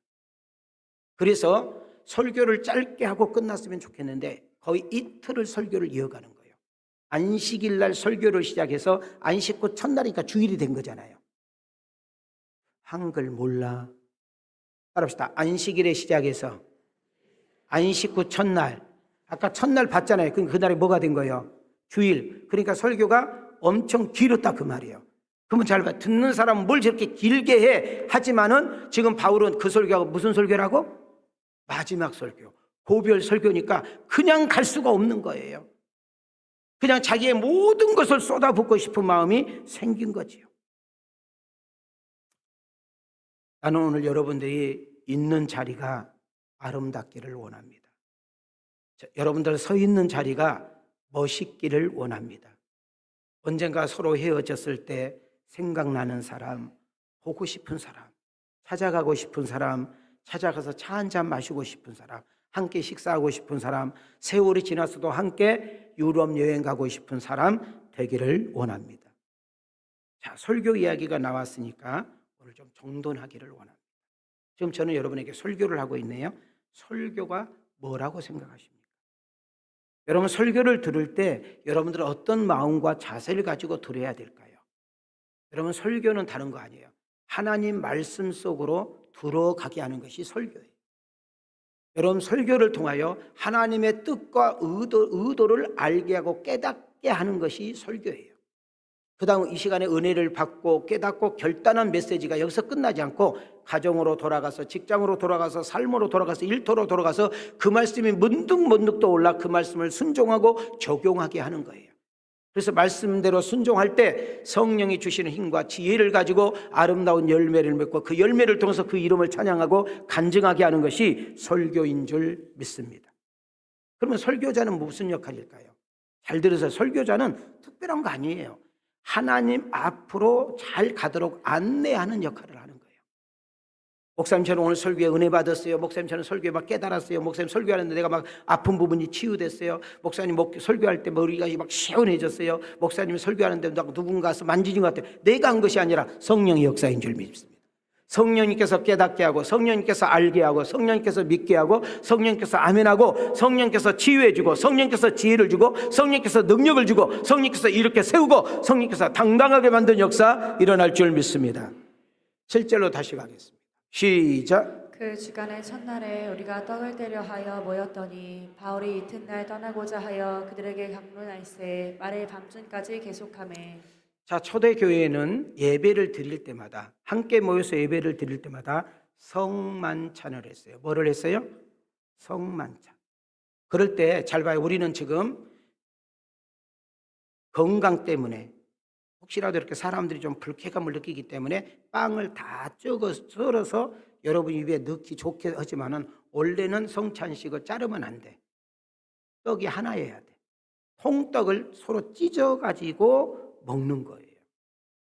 그래서 설교를 짧게 하고 끝났으면 좋겠는데 거의 이틀을 설교를 이어가는 거예요. 안식일 날 설교를 시작해서 안식 후 첫날이니까 주일이 된 거잖아요. 한글 몰라. 따라합시다. 안식일에 시작해서 안식 후 첫날. 아까 첫날 봤잖아요. 그날이 뭐가 된 거예요? 주일. 그러니까 설교가 엄청 길었다 그 말이에요. 그러면 잘 봐. 듣는 사람은 뭘 저렇게 길게 해? 하지만은 지금 바울은 그 설교하고 무슨 설교라고? 마지막 설교. 고별 설교니까 그냥 갈 수가 없는 거예요. 그냥 자기의 모든 것을 쏟아붓고 싶은 마음이 생긴 거지요. 나는 오늘 여러분들이 있는 자리가 아름답기를 원합니다. 여러분들 서 있는 자리가 멋있기를 원합니다. 언젠가 서로 헤어졌을 때 생각나는 사람, 보고 싶은 사람, 찾아가고 싶은 사람, 찾아가서 차 한잔 마시고 싶은 사람, 함께 식사하고 싶은 사람, 세월이 지났어도 함께 유럽 여행 가고 싶은 사람 되기를 원합니다. 자, 설교 이야기가 나왔으니까 오늘 좀 정돈하기를 원합니다. 지금 저는 여러분에게 설교를 하고 있네요. 설교가 뭐라고 생각하십니까? 여러분, 설교를 들을 때 여러분들은 어떤 마음과 자세를 가지고 들어야 될까요? 여러분, 설교는 다른 거 아니에요. 하나님 말씀 속으로 들어가게 하는 것이 설교예요. 여러분, 설교를 통하여 하나님의 뜻과 의도를 알게 하고 깨닫게 하는 것이 설교예요. 그 다음 이 시간에 은혜를 받고 깨닫고 결단한 메시지가 여기서 끝나지 않고 가정으로 돌아가서 직장으로 돌아가서 삶으로 돌아가서 일터로 돌아가서 그 말씀이 문득 떠올라 그 말씀을 순종하고 적용하게 하는 거예요. 그래서 말씀대로 순종할 때 성령이 주시는 힘과 지혜를 가지고 아름다운 열매를 맺고 그 열매를 통해서 그 이름을 찬양하고 간증하게 하는 것이 설교인 줄 믿습니다. 그러면 설교자는 무슨 역할일까요? 잘 들으세요. 설교자는 특별한 거 아니에요. 하나님 앞으로 잘 가도록 안내하는 역할을 하는 거예요. 목사님, 저는 오늘 설교에 은혜 받았어요. 목사님, 저는 설교에 막 깨달았어요. 목사님, 설교하는데 내가 막 아픈 부분이 치유됐어요. 목사님, 설교할 때 머리가 막 시원해졌어요. 목사님, 설교하는데 누군가 와서 만지는 것 같아요. 내가 한 것이 아니라 성령의 역사인 줄 믿습니다. 성령님께서 깨닫게 하고 성령님께서 알게 하고 성령님께서 믿게 하고 성령님께서 아멘하고 성령님께서 치유해 주고 성령님께서 지혜를 주고 성령님께서 능력을 주고 성령님께서 이렇게 세우고 성령님께서 당당하게 만든 역사 일어날 줄 믿습니다. 7절로 다시 가겠습니다. 시작. 그 주간의 첫날에 우리가 떡을 떼려 하여 모였더니 바울이 이튿날 떠나고자 하여 그들에게 강론할세 말을 밤중까지 계속하매. 자, 초대교회는 예배를 드릴 때마다 함께 모여서 예배를 드릴 때마다 성만찬을 했어요. 뭐를 했어요? 성만찬. 그럴 때 잘 봐요. 우리는 지금 건강 때문에 혹시라도 이렇게 사람들이 좀 불쾌감을 느끼기 때문에 빵을 다 썰어서 여러분 입에 넣기 좋게 하지만은 원래는 성찬식을 자르면 안 돼. 떡이 하나여야 돼. 통떡을 서로 찢어가지고 먹는 거예요.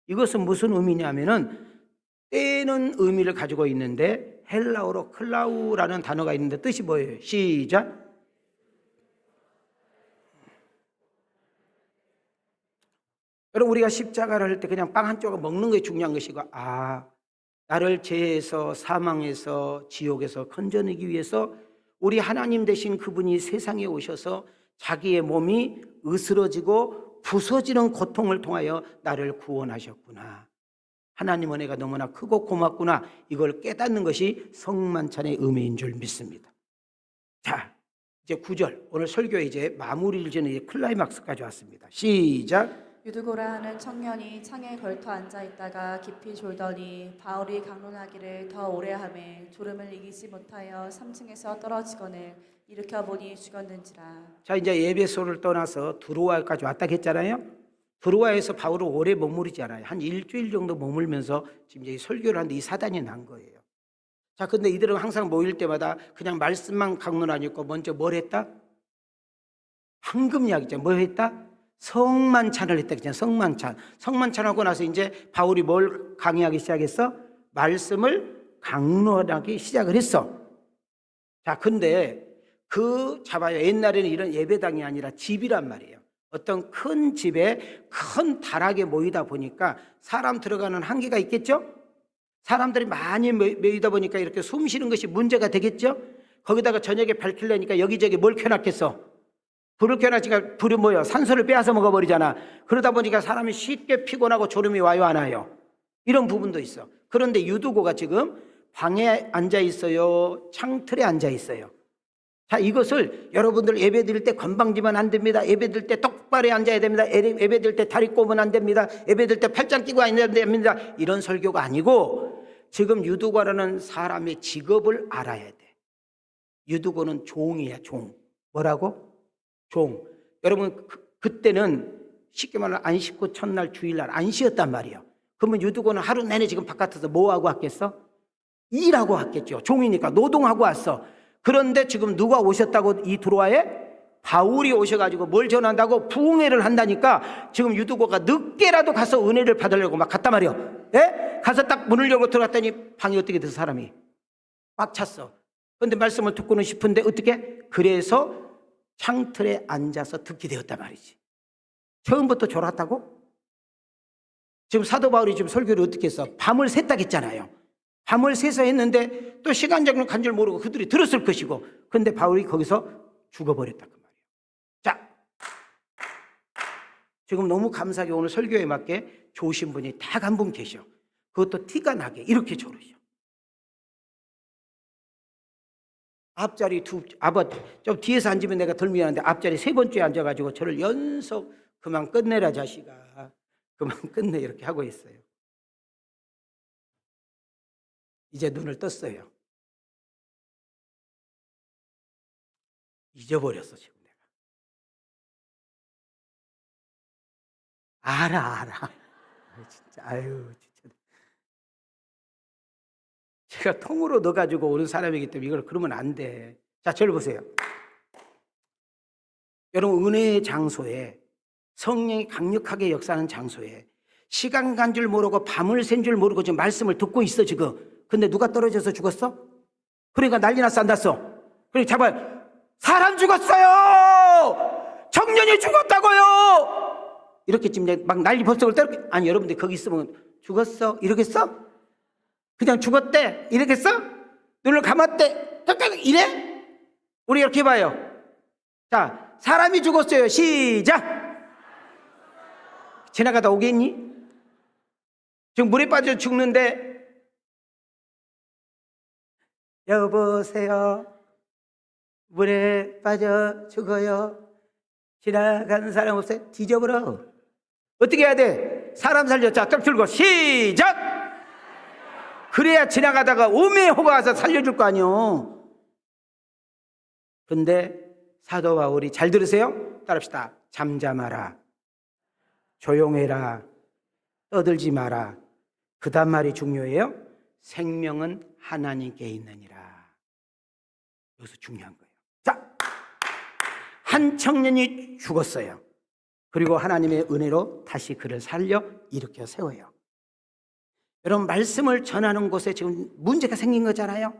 이것은 무슨 의미냐면은 떼는 의미를 가지고 있는데 헬라어로 클라우라는 단어가 있는데 뜻이 뭐예요? 시작. 그럼 우리가 십자가를 할 때 그냥 빵 한 조각 먹는 것이 중요한 것이고, 나를 죄에서 사망에서 지옥에서 건져내기 위해서 우리 하나님 되신 그분이 세상에 오셔서 자기의 몸이 으스러지고 부서지는 고통을 통하여 나를 구원하셨구나. 하나님 은혜가 너무나 크고 고맙구나. 이걸 깨닫는 것이 성만찬의 의미인 줄 믿습니다. 자, 이제 9절. 오늘 설교에 이제 마무리를 지는 이제 클라이막스까지 왔습니다. 시작. 유두고라 하는 청년이 창에 걸터 앉아 있다가 깊이 졸더니 바울이 강론하기를 더 오래 하매 졸음을 이기지 못하여 3층에서 떨어지거늘 일으켜 보니 죽었는지라. 자, 이제 에베소를 떠나서 드로아까지 왔다 했잖아요. 드로아에서 바울은 오래 머무르지 않아요. 한 일주일 정도 머물면서 지금 이제 설교를 하는데 이 사단이 난 거예요. 자, 근데 이들은 항상 모일 때마다 그냥 말씀만 강론 아니었고 먼저 뭘 했다? 황금 약이죠. 뭐 했다? 성만찬을 했다. 그냥 성만찬. 성만찬하고 나서 이제 바울이 뭘 강의하기 시작했어? 말씀을 강론하기 시작을 했어. 자, 근데 잡아요. 옛날에는 이런 예배당이 아니라 집이란 말이에요. 어떤 큰 집에 큰 다락에 모이다 보니까 사람 들어가는 한계가 있겠죠? 사람들이 많이 모이다 보니까 이렇게 숨 쉬는 것이 문제가 되겠죠? 거기다가 저녁에 밝히려니까 여기저기 뭘 켜놨겠어? 불을 켜놨으니까 불이 뭐예요? 산소를 빼앗아 먹어버리잖아. 그러다 보니까 사람이 쉽게 피곤하고 졸음이 와요, 안 와요? 이런 부분도 있어. 그런데 유두고가 지금 방에 앉아 있어요? 창틀에 앉아 있어요? 자, 이것을 여러분들 예배 드릴 때 건방지면 안 됩니다. 예배 드릴 때 똑바로 앉아야 됩니다. 예배 드릴 때 다리 꼬면 안 됩니다. 예배 드릴 때 팔짱 끼고 앉아야 됩니다. 이런 설교가 아니고 지금 유두고라는 사람의 직업을 알아야 돼. 유두고는 종이야, 종. 뭐라고? 종. 여러분 그때는 쉽게 말하면 안 씻고 첫날 주일날 안 쉬었단 말이에요. 그러면 유두고는 하루 내내 지금 바깥에서 뭐하고 왔겠어? 일하고 왔겠죠. 종이니까 노동하고 왔어. 그런데 지금 누가 오셨다고 이 드로아에? 바울이 오셔가지고 뭘 전한다고? 부흥회를 한다니까 지금 유두고가 늦게라도 가서 은혜를 받으려고 막 갔단 말이에요. 예? 가서 딱 문을 열고 들어갔더니 방이 어떻게 돼서 사람이 꽉 찼어. 그런데 말씀을 듣고는 싶은데 어떻게? 그래서 창틀에 앉아서 듣게 되었단 말이지. 처음부터 졸았다고? 지금 사도 바울이 지금 설교를 어떻게 했어? 밤을 샜다 했잖아요. 밤을 새서 했는데 또 시간적으로 간 줄 모르고 그들이 들었을 것이고, 그런데 바울이 거기서 죽어버렸다 그 말이에요. 자, 지금 너무 감사하게 오늘 설교에 맞게 좋으신 분이 딱 한 분 계셔. 그것도 티가 나게 이렇게 졸으셔. 앞자리 좀 뒤에서 앉으면 내가 덜 미안한데 앞자리 세 번째에 앉아가지고 저를 연속 그만 끝내라 자식아, 그만 끝내 이렇게 하고 있어요. 이제 눈을 떴어요. 잊어버렸어 지금 내가. 알아. 진짜 아유 진짜. 제가 통으로 넣어가지고 오는 사람이기 때문에 이걸 그러면 안 돼. 자, 저를 보세요. 여러분 은혜의 장소에 성령이 강력하게 역사하는 장소에 시간 간 줄 모르고 밤을 샌 줄 모르고 지금 말씀을 듣고 있어 지금. 근데 누가 떨어져서 죽었어? 그러니까 난리 났어 안 났어? 그러니까 잡아요. 사람 죽었어요. 청년이 죽었다고요. 이렇게 지금 막 난리 법석을 떨게. 아니 여러분들 거기 있으면 죽었어 이러겠어? 그냥 죽었대 이러겠어? 눈을 감았대 이래? 우리 이렇게 봐요. 자, 사람이 죽었어요. 시작. 지나가다 오겠니? 지금 물에 빠져 죽는데 여보세요. 물에 빠져 죽어요. 지나가는 사람 없어요? 뒤져버려. 어떻게 해야 돼? 사람 살려. 자, 딱 들고 시작. 그래야 지나가다가 오메호가 와서 살려줄 거 아니요. 근데 사도 바울이 잘 들으세요. 따라합시다. 잠잠하라. 조용해라. 떠들지 마라. 그 다음 말이 중요해요. 생명은 하나님께 있느니라. 여기서 중요한 거예요. 자, 한 청년이 죽었어요. 그리고 하나님의 은혜로 다시 그를 살려 일으켜 세워요. 여러분 말씀을 전하는 곳에 지금 문제가 생긴 거잖아요.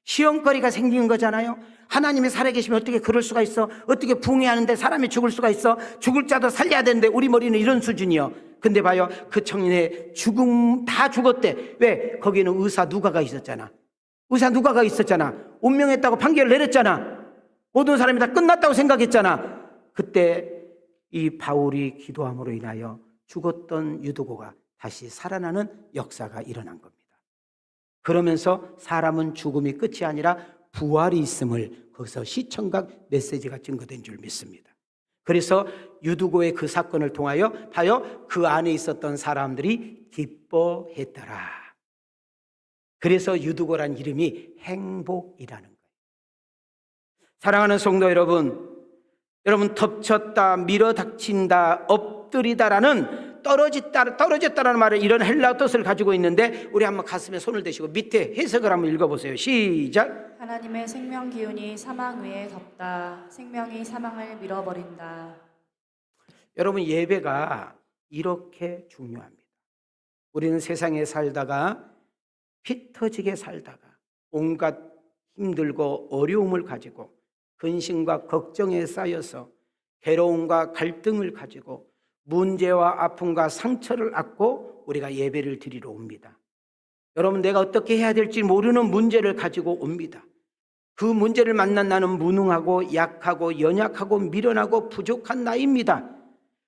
시험거리가 생긴 거잖아요. 하나님이 살아계시면 어떻게 그럴 수가 있어? 어떻게 부흥회하는데 사람이 죽을 수가 있어? 죽을 자도 살려야 되는데 우리 머리는 이런 수준이요. 근데 봐요, 그 청년의 죽음 다 죽었대. 왜? 거기는 의사 누가가 있었잖아. 의사 누가가 있었잖아. 운명했다고 판결을 내렸잖아. 모든 사람이 다 끝났다고 생각했잖아. 그때 이 바울이 기도함으로 인하여 죽었던 유두고가 다시 살아나는 역사가 일어난 겁니다. 그러면서 사람은 죽음이 끝이 아니라 부활이 있음을 거기서 시청각 메시지가 증거된 줄 믿습니다. 그래서 유두고의 그 사건을 통하여 봐요, 그 안에 있었던 사람들이 기뻐했더라. 그래서 유두고란 이름이 행복이라는 거예요. 사랑하는 성도 여러분, 여러분 덮쳤다, 밀어닥친다, 엎드리다라는 떨어졌다라는 말은 이런 헬라어 뜻을 가지고 있는데, 우리 한번 가슴에 손을 대시고 밑에 해석을 한번 읽어보세요. 시작. 하나님의 생명 기운이 사망 위에 덮다. 생명이 사망을 밀어버린다. 여러분, 예배가 이렇게 중요합니다. 우리는 세상에 살다가 피 터지게 살다가 온갖 힘들고 어려움을 가지고 근심과 걱정에 쌓여서 괴로움과 갈등을 가지고 문제와 아픔과 상처를 안고 우리가 예배를 드리러 옵니다. 여러분, 내가 어떻게 해야 될지 모르는 문제를 가지고 옵니다. 그 문제를 만난 나는 무능하고 약하고 연약하고 미련하고 부족한 나입니다.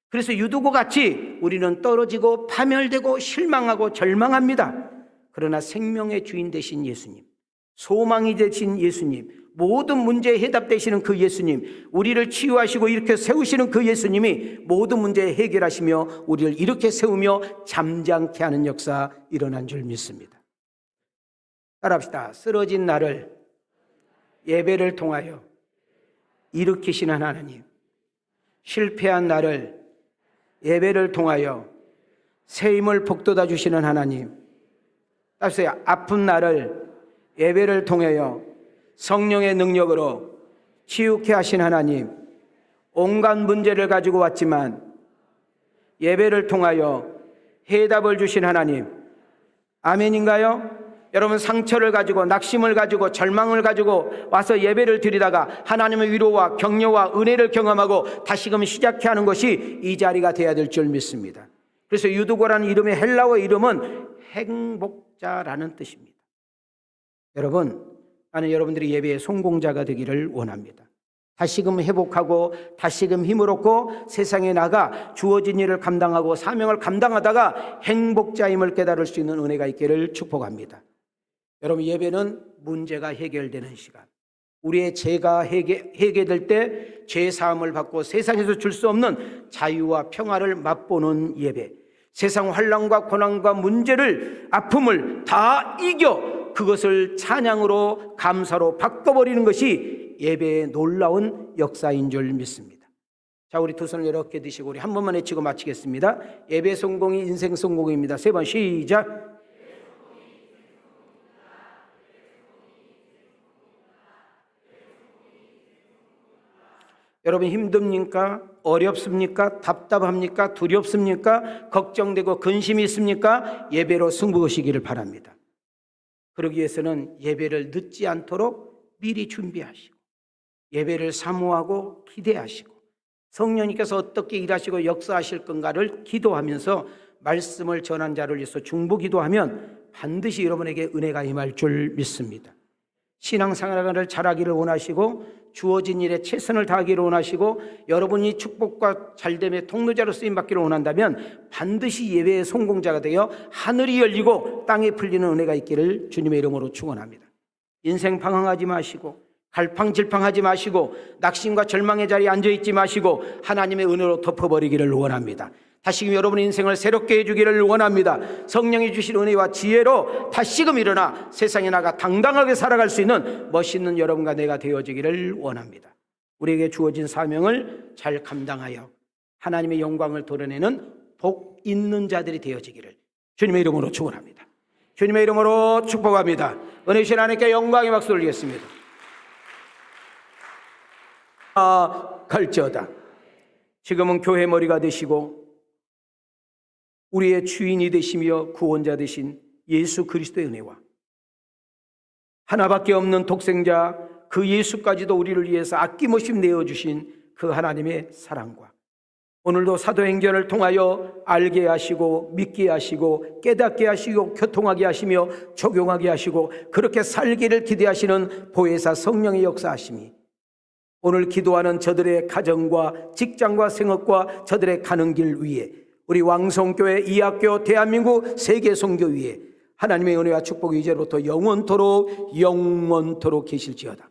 그래서 유두고 같이 우리는 떨어지고 파멸되고 실망하고 절망합니다. 그러나 생명의 주인 되신 예수님, 소망이 되신 예수님, 모든 문제에 해답되시는 그 예수님, 우리를 치유하시고 이렇게 세우시는 그 예수님이 모든 문제 해결하시며 우리를 이렇게 세우며 잠잠케 하는 역사 일어난 줄 믿습니다. 따라합시다. 쓰러진 나를 예배를 통하여 일으키시는 하나님, 실패한 나를 예배를 통하여 새 힘을 북돋아 주시는 하나님, 따라서 아픈 나를 예배를 통하여 성령의 능력으로 치유케 하신 하나님, 온갖 문제를 가지고 왔지만 예배를 통하여 해답을 주신 하나님, 아멘인가요? 여러분, 상처를 가지고 낙심을 가지고 절망을 가지고 와서 예배를 드리다가 하나님의 위로와 격려와 은혜를 경험하고 다시금 시작해 하는 것이 이 자리가 되어야 될 줄 믿습니다. 그래서 유두고라는 이름의 헬라어 이름은 행복자라는 뜻입니다. 여러분, 나는 여러분들이 예배의 성공자가 되기를 원합니다. 다시금 회복하고 다시금 힘을 얻고 세상에 나가 주어진 일을 감당하고 사명을 감당하다가 행복자임을 깨달을 수 있는 은혜가 있기를 축복합니다. 여러분, 예배는 문제가 해결되는 시간, 우리의 죄가 해결될 때 죄사함을 받고 세상에서 줄 수 없는 자유와 평화를 맛보는 예배, 세상 환난과 고난과 문제를, 아픔을 다 이겨 그것을 찬양으로 감사로 바꿔버리는 것이 예배의 놀라운 역사인 줄 믿습니다. 자, 우리 두 손을 이렇게 드시고 우리 한 번만 외치고 마치겠습니다. 예배 성공이 인생 성공입니다. 세 번 시작. 여러분, 힘듭니까? 어렵습니까? 답답합니까? 두렵습니까? 걱정되고 근심이 있습니까? 예배로 승부하시기를 바랍니다. 그러기 위해서는 예배를 늦지 않도록 미리 준비하시고 예배를 사모하고 기대하시고 성령님께서 어떻게 일하시고 역사하실 건가를 기도하면서 말씀을 전한 자를 위해서 중보기도하면 반드시 여러분에게 은혜가 임할 줄 믿습니다. 신앙생활을 잘하기를 원하시고 주어진 일에 최선을 다하기를 원하시고 여러분이 축복과 잘됨의 통로자로 쓰임받기를 원한다면 반드시 예배의 성공자가 되어 하늘이 열리고 땅에 풀리는 은혜가 있기를 주님의 이름으로 축원합니다. 인생 방황하지 마시고 갈팡질팡하지 마시고 낙심과 절망의 자리에 앉아있지 마시고 하나님의 은혜로 덮어버리기를 원합니다. 다시금 여러분의 인생을 새롭게 해주기를 원합니다. 성령이 주신 은혜와 지혜로 다시금 일어나 세상에 나가 당당하게 살아갈 수 있는 멋있는 여러분과 내가 되어지기를 원합니다. 우리에게 주어진 사명을 잘 감당하여 하나님의 영광을 드러내는 복 있는 자들이 되어지기를 주님의 이름으로 축원합니다. 주님의 이름으로 축복합니다. 은혜 주신 하나님께 영광의 박수 올리겠습니다. 갈지어다. 지금은 교회 머리가 되시고 우리의 주인이 되시며 구원자 되신 예수 그리스도의 은혜와 하나밖에 없는 독생자 그 예수까지도 우리를 위해서 아낌없이 내어주신 그 하나님의 사랑과 오늘도 사도행전을 통하여 알게 하시고 믿게 하시고 깨닫게 하시고 교통하게 하시며 적용하게 하시고 그렇게 살기를 기대하시는 보혜사 성령의 역사하심이 오늘 기도하는 저들의 가정과 직장과 생업과 저들의 가는 길 위에 우리 왕성교회, 이학교, 대한민국 세계선교 위에 하나님의 은혜와 축복이 이제로부터 영원토록 계실지어다.